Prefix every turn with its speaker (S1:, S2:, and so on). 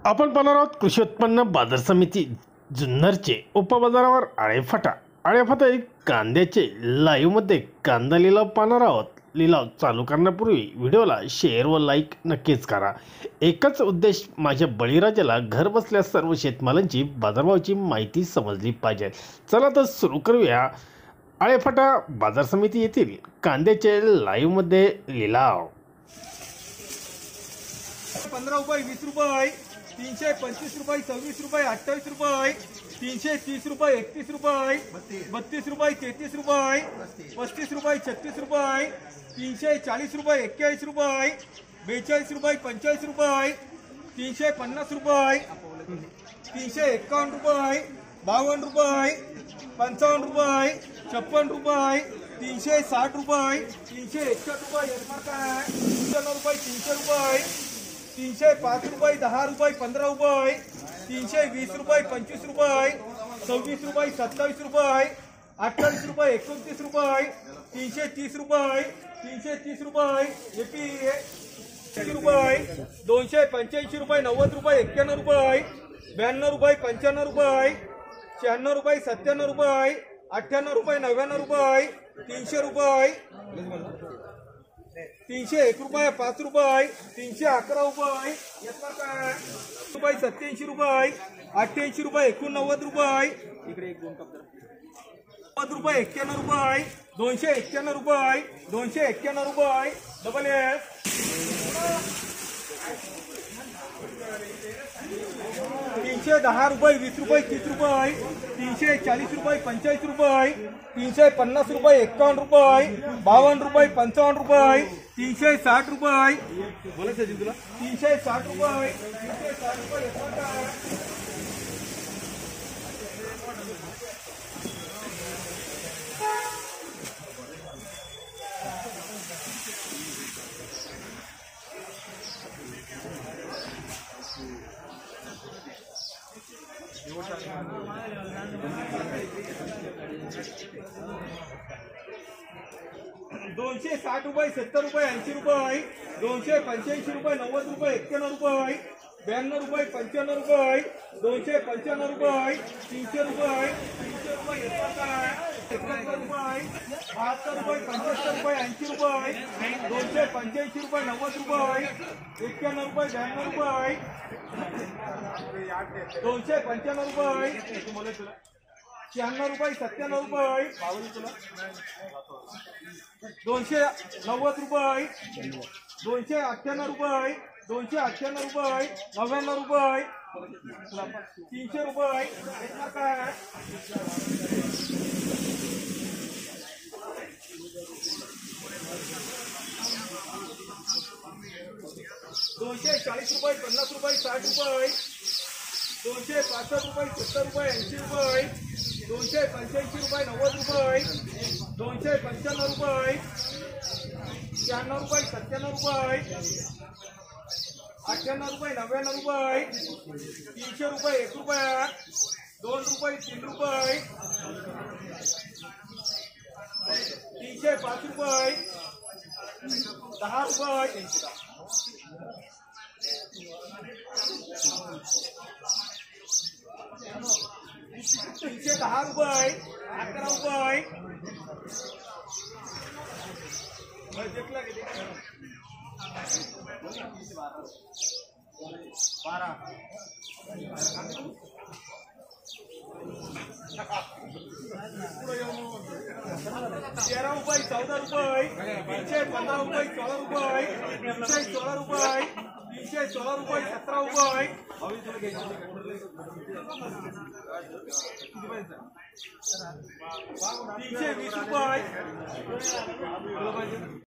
S1: आपण पाहणार आहोत कृषी उत्पन्न बाजार समिती जुन्नरचे उपबाजारावर आळेफाटा कांद्याचे लाईव्हमध्ये कांदा लिलाव पाहणार आहोत। लिलाव चालू करण्यापूर्वी व्हिडिओला शेअर व लाईक नक्कीच करा। एकच उद्देश, माझ्या बळीराजाला घर बसल्या सर्व शेतमालांची बाजारभावाची माहिती समजली पाहिजे। चला तर सुरू करूया। आळेफाटा बाजार समिती येथील कांद्याचे लाईव्हमध्ये लिलाव
S2: 15 रुपये, 20 रुपये, 325 रुपये, 26 रुपये, 28 रुपये, 330 रुपये, 31 रुपये, 32 रुपये, 33 रुपये, 35 रुपये, 36 रुपये, 340 रुपये, 41 रुपये, 42 रुपये, 45 रुपये, 350 रुपये, 351 रुपये, 52 रुपये, 55 रुपये, 56 रुपये, 360 रुपये, 361 रुपये, 95 रुपये, 300 रुपये, 305 रुपये, 10 रुपये, 15 रुपये, 320 रुपये, 25 रुपये, 26 रुपये, 27 रुपये, 28 रुपये, 29 रुपये, 330 रुपये, 330 रुपये, 80 रुपये, 285 रुपये, 90 रुपये, 91 रुपये, 92 रुपये, 95 रुपये, 96 रुपये, 97 रुपये, 98 रुपये, 99 रुपये, 300 रुपये, 301 रुपये, 5 रुपये, 311 रुपये, रुपये 87 रुपये, 88 रुपये, 89 रुपये, 90 रुपये, 91 रुपये, 291 रुपये, 291 रुपये, डबल एस 310 रुपये, 20 रुपये, 30 रुपये, 340 रुपये, 45 रुपये, 350 रुपये, 51 रुपये, 52 रुपये, 55 रुपये, 360 रुपये, 360 रुपये, 360 रुपये, 260 रुपये, 70 रुपये, 80 रुपये, 285 रुपये, 90 रुपये, 91 रुपये, 92 रुपये, 95 रुपये, 295 रुपये, 300 रुपये, 300 रुपये, 71 रुपये, 72 रुपये, 75 रुपये, 80 रुपये, 285 रुपये, 90 रुपये, 91 रुपये, 92 रुपये, 295 रुपये, 96 रुपये, 97 रुपये, 290 रुपये, 298 रुपये, 298 रुपये, 99 रुपये, 300 रुपये, 240 रुपये, 50 रुपये, 60 रुपये, 265 रुपये, 70 रुपये, 80 रुपये, 285 रुपये, 90 रुपये, 295 रुपये, 96 रुपये, 97 रुपये, 98 रुपये, 99 रुपये, 300 रुपये, 1 रुपया, 2 रुपये, 3 रुपये, 305 रुपये, 10 रुपये, 310 रुपये, 11 रुपये, 13 रुपये, 14 रुपये, 315 रुपये, 16 रुपये, 316 रुपये, 316 रुपये, 17 रुपये, 320 रुपये,